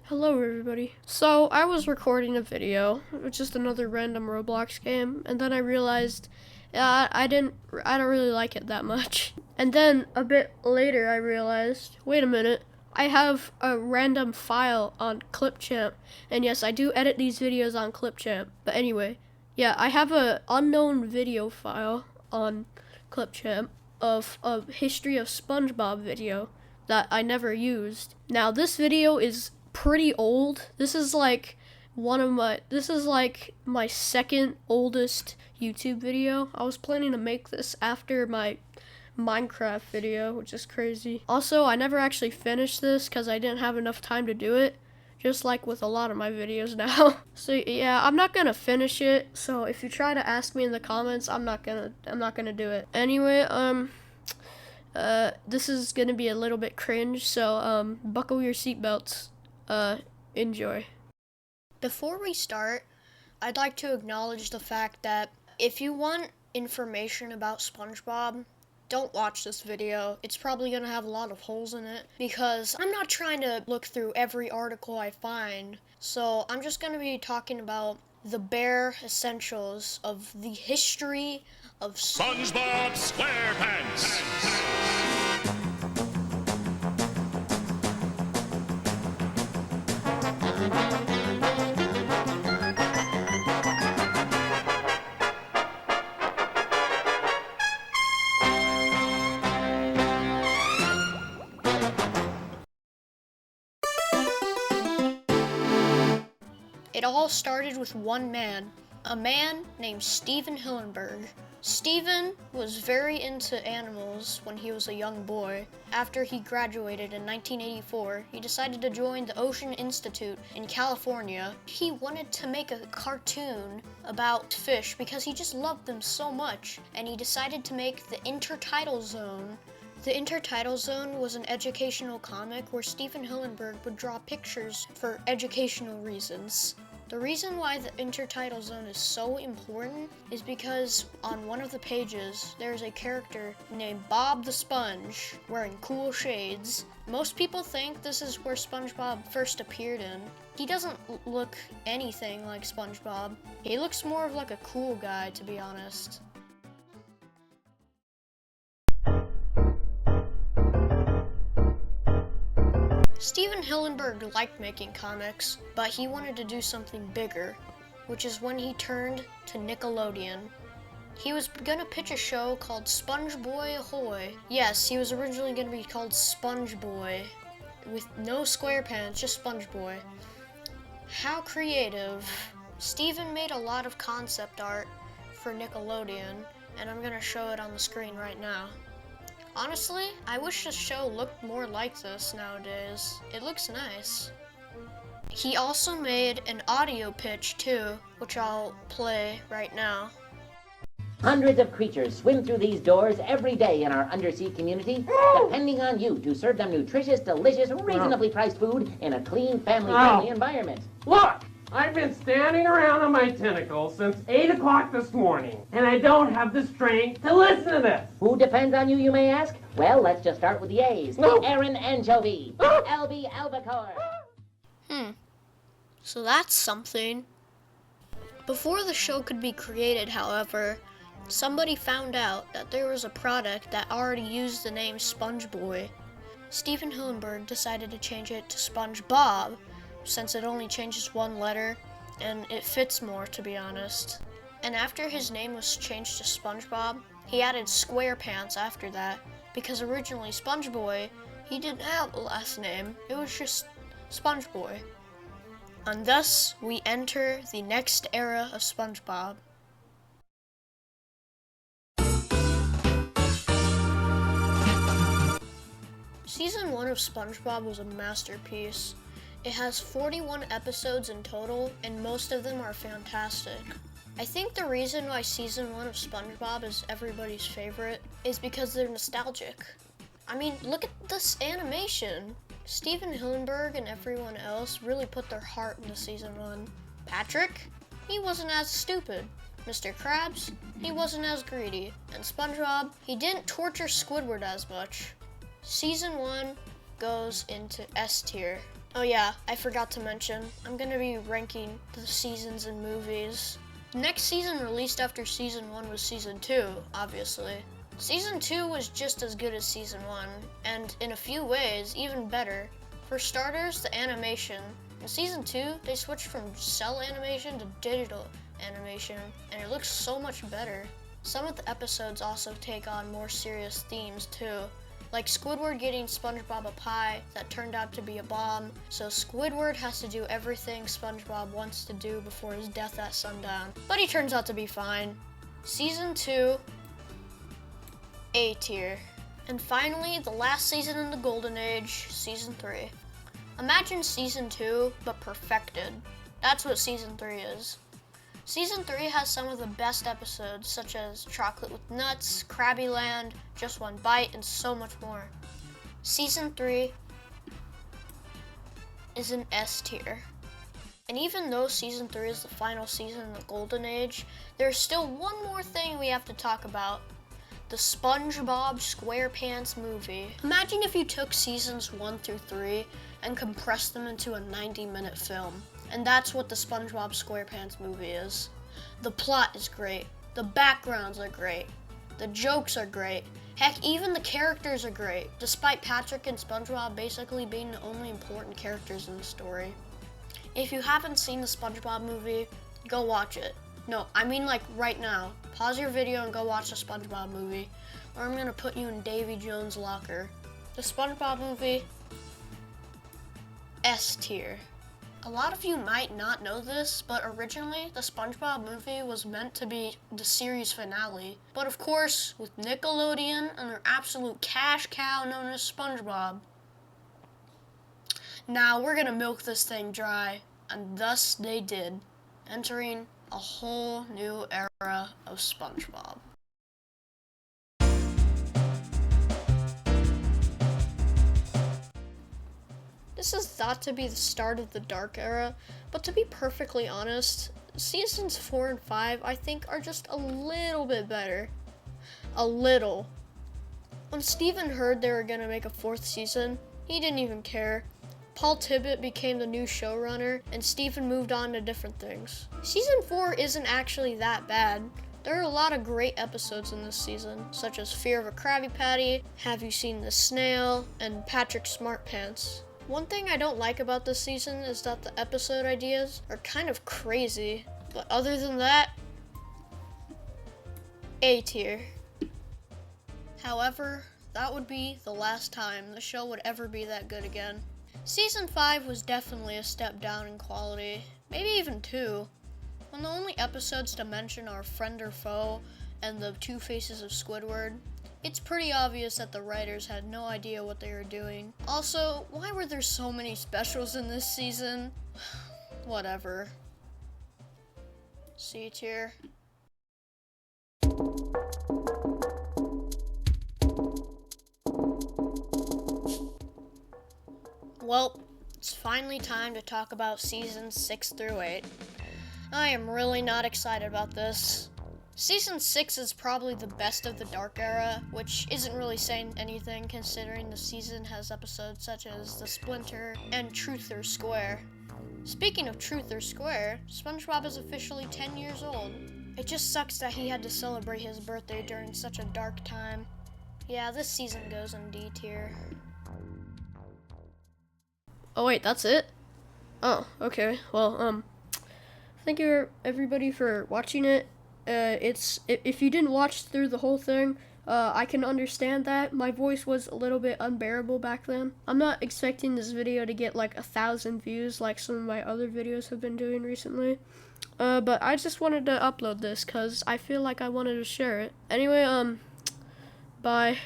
Hello everybody. So I was recording a video, just another random Roblox game, and then I realized I don't really like it that much. And then a bit later I realized, wait a minute, I have a random file on Clipchamp, and yes, I do edit these videos on Clipchamp. But anyway, yeah, I have a unknown video file on Clipchamp of a history of SpongeBob video that I never used. Now this video is pretty old. This is like my second oldest YouTube video. I was planning to make this after my Minecraft video, which is crazy. Also, I never actually finished this because I didn't have enough time to do it, just like with a lot of my videos now. So yeah, I'm not gonna finish it. So if you try to ask me in the comments, I'm not gonna do it. Anyway, this is gonna be a little bit cringe, so buckle your seatbelts. Enjoy. Before we start, I'd like to acknowledge the fact that if you want information about SpongeBob, don't watch this video. It's probably gonna have a lot of holes in it because I'm not trying to look through every article I find. So I'm just gonna be talking about the bare essentials of the history of SpongeBob SquarePants. It all started with one man, a man named Steven Hillenburg. Steven was very into animals when he was a young boy. After he graduated in 1984, he decided to join the Ocean Institute in California. He wanted to make a cartoon about fish because he just loved them so much, and he decided to make the Intertidal Zone. The Intertidal Zone was an educational comic where Steven Hillenburg would draw pictures for educational reasons. The reason why the Intertidal Zone is so important is because on one of the pages, there's a character named Bob the Sponge wearing cool shades. Most people think this is where SpongeBob first appeared in. He doesn't look anything like SpongeBob. He looks more of like a cool guy, to be honest. Steven Hillenburg liked making comics, but he wanted to do something bigger, which is when he turned to Nickelodeon. He was gonna pitch a show called SpongeBoy Ahoy. Yes, he was originally gonna be called SpongeBoy, with no SquarePants, just SpongeBoy. How creative. Steven made a lot of concept art for Nickelodeon, and I'm gonna show it on the screen right now. Honestly, I wish the show looked more like this nowadays. It looks nice. He also made an audio pitch too, which I'll play right now. Hundreds of creatures swim through these doors every day in our undersea community, depending on you to serve them nutritious, delicious, reasonably priced food in a clean, family-friendly environment. Look! I've been standing around on my tentacles since 8 o'clock this morning, and I don't have the strength to listen to this. Who depends on you, you may ask? Well, let's just start with the A's. No. Aaron Anchovy, LB Albacore. So that's something. Before the show could be created, however, somebody found out that there was a product that already used the name SpongeBoy. Steven Hillenburg decided to change it to SpongeBob, since it only changes one letter, and it fits more, to be honest. And after his name was changed to SpongeBob, he added SquarePants after that, because originally SpongeBoy, he didn't have a last name, it was just SpongeBoy. And thus, we enter the next era of SpongeBob. Season 1 of SpongeBob was a masterpiece. It has 41 episodes in total, and most of them are fantastic. I think the reason why Season 1 of SpongeBob is everybody's favorite is because they're nostalgic. I mean, look at this animation. Steven Hillenburg and everyone else really put their heart into Season 1. Patrick? He wasn't as stupid. Mr. Krabs? He wasn't as greedy. And SpongeBob? He didn't torture Squidward as much. Season 1 goes into S tier. Oh yeah, I forgot to mention, I'm gonna be ranking the seasons and movies. The next season released after season 1 was season 2, obviously. Season 2 was just as good as season 1, and in a few ways, even better. For starters, the animation. In season 2, they switched from cell animation to digital animation, and it looks so much better. Some of the episodes also take on more serious themes too, like Squidward getting SpongeBob a pie that turned out to be a bomb, so Squidward has to do everything SpongeBob wants to do before his death at sundown, but he turns out to be fine. Season 2, A tier. And finally, the last season in the Golden Age, Season 3. Imagine Season 2, but perfected. That's what Season 3 is. Season 3 has some of the best episodes, such as Chocolate with Nuts, Krabby Land, Just One Bite, and so much more. Season 3 is an S tier. And even though Season 3 is the final season in the Golden Age, there's still one more thing we have to talk about. The SpongeBob SquarePants movie. Imagine if you took seasons 1 through 3 and compressed them into a 90-minute film. And that's what the SpongeBob SquarePants movie is. The plot is great. The backgrounds are great. The jokes are great. Heck, even the characters are great, despite Patrick and SpongeBob basically being the only important characters in the story. If you haven't seen the SpongeBob movie, go watch it. No, I mean like right now. Pause your video and go watch the SpongeBob movie, or I'm gonna put you in Davy Jones' locker. The SpongeBob movie, S tier. A lot of you might not know this, but originally the SpongeBob movie was meant to be the series finale. But of course, with Nickelodeon and their absolute cash cow known as SpongeBob, now we're gonna milk this thing dry, and thus they did, entering a whole new era of SpongeBob. This is thought to be the start of the Dark Era, but to be perfectly honest, seasons 4 and 5 I think are just a little bit better. A little. When Steven heard they were gonna make a 4th season, he didn't even care. Paul Tibbitt became the new showrunner, and Steven moved on to different things. Season 4 isn't actually that bad. There are a lot of great episodes in this season, such as Fear of a Krabby Patty, Have You Seen the Snail, and Patrick Smartpants. One thing I don't like about this season is that the episode ideas are kind of crazy, but other than that, A tier. However, that would be the last time the show would ever be that good again. Season 5 was definitely a step down in quality, maybe even 2. When the only episodes to mention are Friend or Foe and the Two Faces of Squidward, it's pretty obvious that the writers had no idea what they were doing. Also, why were there so many specials in this season? Whatever. C tier. Well, it's finally time to talk about seasons 6 through 8. I am really not excited about this. Season 6 is probably the best of the Dark Era, which isn't really saying anything considering the season has episodes such as The Splinter and Truth or Square. Speaking of Truth or Square, SpongeBob is officially 10 years old. It just sucks that he had to celebrate his birthday during such a dark time. Yeah, this season goes in D tier. Oh wait, that's it? Oh, okay. Well, thank you everybody for watching it. If you didn't watch through the whole thing, I can understand that. My voice was a little bit unbearable back then. I'm not expecting this video to get like 1,000 views like some of my other videos have been doing recently. But I just wanted to upload this because I feel like I wanted to share it. Anyway, bye.